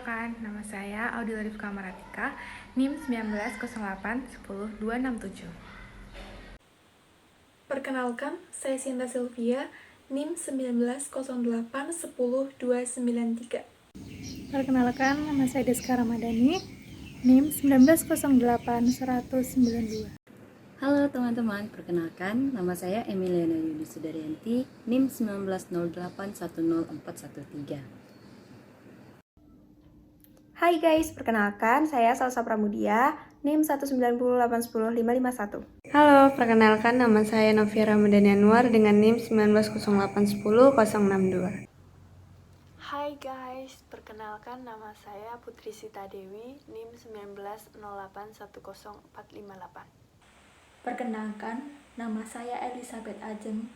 Perkenalkan, nama saya Audila Rifka Maratika, NIM 1908-10267. Perkenalkan, saya Sinta Sylvia, NIM 1908-10293. Perkenalkan, nama saya Deska Ramadhani, NIM 1908-192. Halo teman-teman, perkenalkan nama saya Emiliana Yudi Sudaryanti, NIM 1908-10413. Hai guys, perkenalkan saya Salsa Pramudia, NIM 190810551. Halo, perkenalkan nama saya Novia Ramadhani Anwar dengan NIM 190810-062. Hai guys, perkenalkan nama saya Putri Sita Dewi, NIM 1908-10458. Perkenalkan, nama saya Elizabeth Ajeng,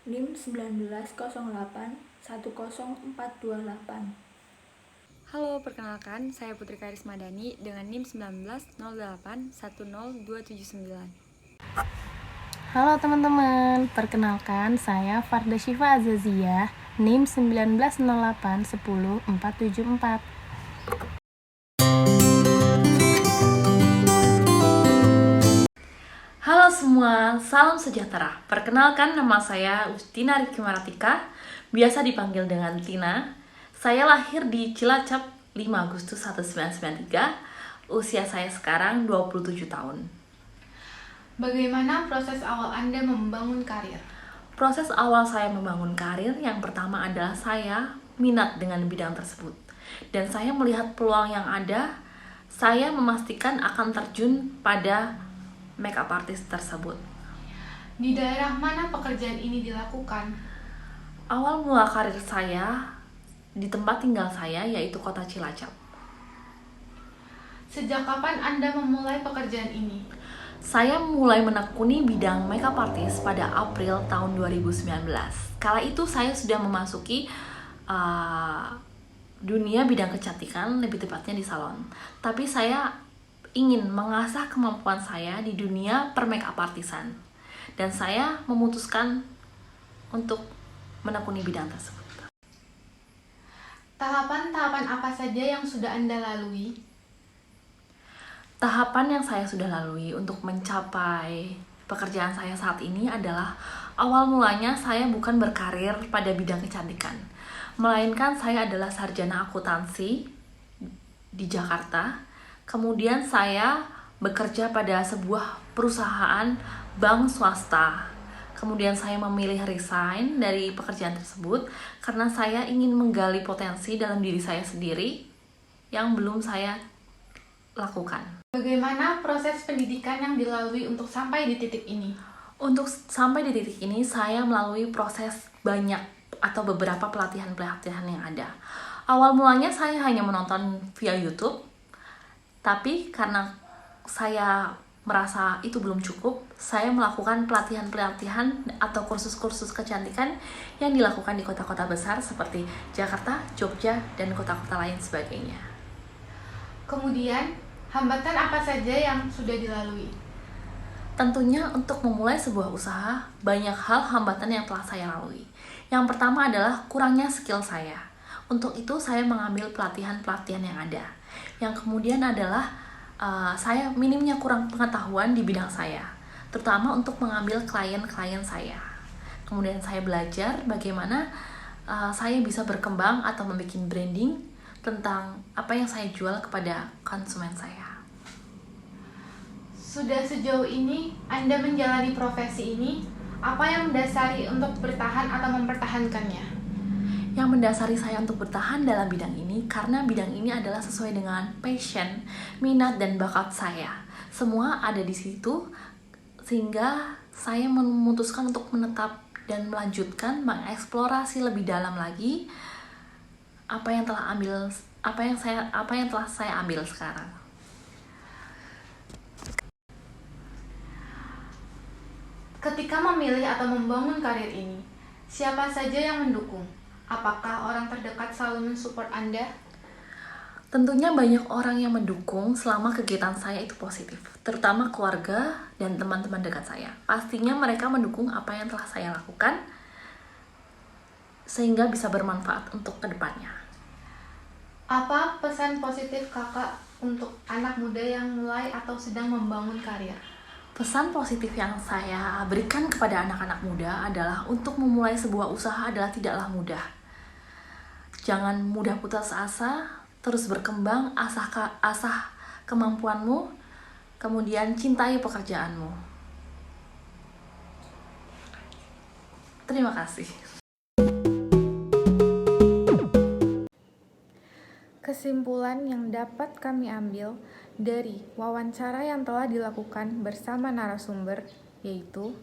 NIM 1908-10428. Halo, perkenalkan saya Putri Karismadani dengan NIM 1908-10279. Halo teman-teman, perkenalkan saya Farda Syifa Azazia, NIM 1908-10474. Halo semua, salam sejahtera. Perkenalkan, nama saya Ustina Rifki Maratika, biasa dipanggil dengan Tina. Saya lahir di Cilacap 5 Agustus 1993. Usia saya sekarang 27 tahun. Bagaimana proses awal Anda membangun karir? Proses awal saya membangun karir yang pertama adalah saya minat dengan bidang tersebut. Dan saya melihat peluang yang ada, saya memastikan akan terjun pada makeup artist tersebut. Di daerah mana pekerjaan ini dilakukan? Awal mula karir saya di tempat tinggal saya, yaitu kota Cilacap. Sejak kapan Anda memulai pekerjaan ini? Saya mulai menekuni bidang makeup artist pada April tahun 2019. Kala itu saya sudah memasuki dunia bidang kecantikan, lebih tepatnya di salon. Tapi saya ingin mengasah kemampuan saya di dunia per-makeup artisan. Dan saya memutuskan untuk menekuni bidang tersebut. Tahapan-tahapan apa saja yang sudah Anda lalui? Tahapan yang saya sudah lalui untuk mencapai pekerjaan saya saat ini adalah awal mulanya saya bukan berkarir pada bidang kecantikan, melainkan saya adalah sarjana akuntansi di Jakarta. Kemudian saya bekerja pada sebuah perusahaan bank swasta. Kemudian saya memilih resign dari pekerjaan tersebut karena saya ingin menggali potensi dalam diri saya sendiri yang belum saya lakukan. Bagaimana proses pendidikan yang dilalui untuk sampai di titik ini? Untuk sampai di titik ini, saya melalui proses banyak atau beberapa pelatihan-pelatihan yang ada. Awal mulanya saya hanya menonton via YouTube, tapi karena saya merasa itu belum cukup, saya melakukan pelatihan-pelatihan atau kursus-kursus kecantikan yang dilakukan di kota-kota besar seperti Jakarta, Jogja, dan kota-kota lain sebagainya. Kemudian, hambatan apa saja yang sudah dilalui? Tentunya untuk memulai sebuah usaha, banyak hal hambatan yang telah saya lalui. Yang pertama adalah kurangnya skill saya. Untuk itu saya mengambil pelatihan-pelatihan yang ada. Yang kemudian adalah saya minimnya kurang pengetahuan di bidang saya, terutama untuk mengambil klien-klien saya. Kemudian saya belajar bagaimana saya bisa berkembang atau membuat branding tentang apa yang saya jual kepada konsumen saya. Sudah sejauh ini Anda menjalani profesi ini, apa yang mendasari untuk bertahan atau mempertahankannya? Yang mendasari saya untuk bertahan dalam bidang ini karena bidang ini adalah sesuai dengan passion, minat, dan bakat saya. Semua ada di situ sehingga saya memutuskan untuk menetap dan melanjutkan mengeksplorasi lebih dalam lagi apa yang telah saya ambil sekarang. Ketika memilih atau membangun karir ini, siapa saja yang mendukung? Apakah orang terdekat selalu mensupport Anda? Tentunya banyak orang yang mendukung selama kegiatan saya itu positif, terutama keluarga dan teman-teman dekat saya. Pastinya mereka mendukung apa yang telah saya lakukan sehingga bisa bermanfaat untuk kedepannya. Apa pesan positif kakak untuk anak muda yang mulai atau sedang membangun karir? Pesan positif yang saya berikan kepada anak-anak muda adalah untuk memulai sebuah usaha adalah tidaklah mudah. Jangan mudah putus asa, terus berkembang, asah kemampuanmu, kemudian cintai pekerjaanmu. Terima kasih. Kesimpulan yang dapat kami ambil dari wawancara yang telah dilakukan bersama narasumber yaitu: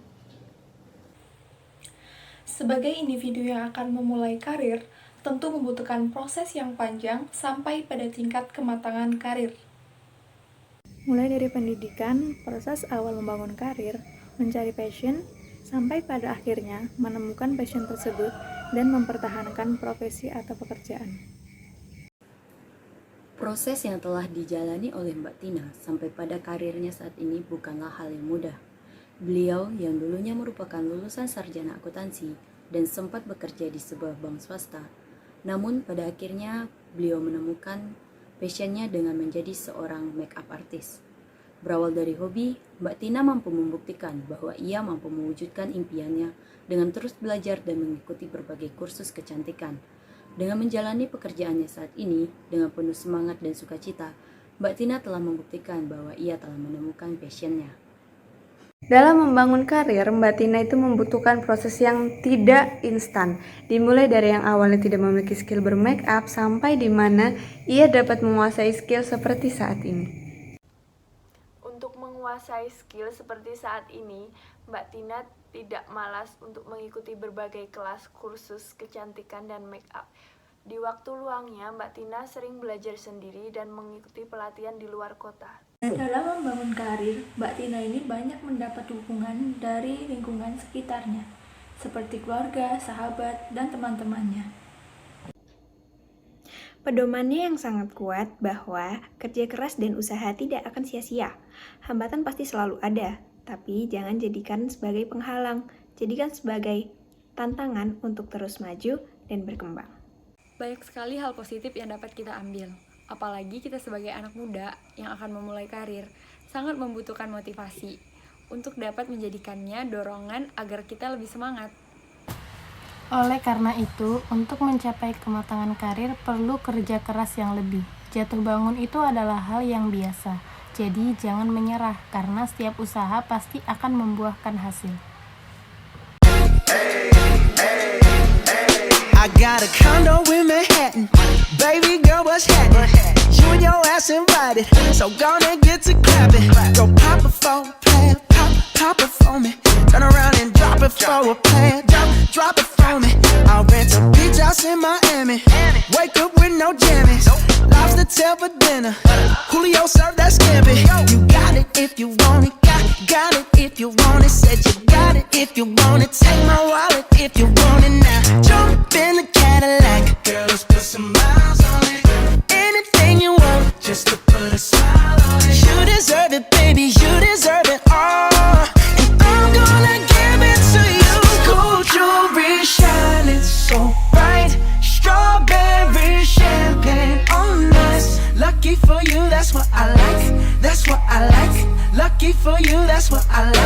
Sebagai individu yang akan memulai karir, tentu membutuhkan proses yang panjang sampai pada tingkat kematangan karir. Mulai dari pendidikan, proses awal membangun karir, mencari passion, sampai pada akhirnya menemukan passion tersebut dan mempertahankan profesi atau pekerjaan. Proses yang telah dijalani oleh Mbak Tina sampai pada karirnya saat ini bukanlah hal yang mudah. Beliau yang dulunya merupakan lulusan sarjana akuntansi dan sempat bekerja di sebuah bank swasta. Namun pada akhirnya beliau menemukan passionnya dengan menjadi seorang make-up artist. Berawal dari hobi, Mbak Tina mampu membuktikan bahwa ia mampu mewujudkan impiannya dengan terus belajar dan mengikuti berbagai kursus kecantikan. Dengan menjalani pekerjaannya saat ini dengan penuh semangat dan sukacita, Mbak Tina telah membuktikan bahwa ia telah menemukan passionnya. Dalam membangun karir, Mbak Tina itu membutuhkan proses yang tidak instan. Dimulai dari yang awalnya tidak memiliki skill bermake up sampai di mana ia dapat menguasai skill seperti saat ini. Untuk menguasai skill seperti saat ini, Mbak Tina tidak malas untuk mengikuti berbagai kelas kursus kecantikan dan make up. Di waktu luangnya, Mbak Tina sering belajar sendiri dan mengikuti pelatihan di luar kota. Dalam membangun karir, Mbak Tina ini banyak mendapat dukungan dari lingkungan sekitarnya, seperti keluarga, sahabat, dan teman-temannya. Pedomannya yang sangat kuat bahwa kerja keras dan usaha tidak akan sia-sia. Hambatan pasti selalu ada, tapi jangan jadikan sebagai penghalang, jadikan sebagai tantangan untuk terus maju dan berkembang. Banyak sekali hal positif yang dapat kita ambil. Apalagi kita sebagai anak muda yang akan memulai karir, sangat membutuhkan motivasi untuk dapat menjadikannya dorongan agar kita lebih semangat. Oleh karena itu, untuk mencapai kematangan karir perlu kerja keras yang lebih. Jatuh bangun itu adalah hal yang biasa. Jadi jangan menyerah karena setiap usaha pasti akan membuahkan hasil. I got a condo in Manhattan. Baby girl, what's happening? You and your ass invited, so gonna get to clapping. Go pop it for a plan, pop it for me. Turn around and drop it for a plan, drop it for me. I'll rent a beach house in Miami. Wake up with no jammies. Lobster tail for dinner. Julio served that scampi. You got it if you want it. Got it if you want it. Said you got it if you want it. Take my wallet if you want it now. Jump in the Cadillac. Girl, let's put some miles on it. Anything you want, just to put a smile on it. You deserve it, baby. You deserve it all. And I'm gonna give it to you. Gold jewelry shining so bright. Strawberry champagne on us. Lucky for you, that's what I like. That's what I like. Lucky for you, that's what I like.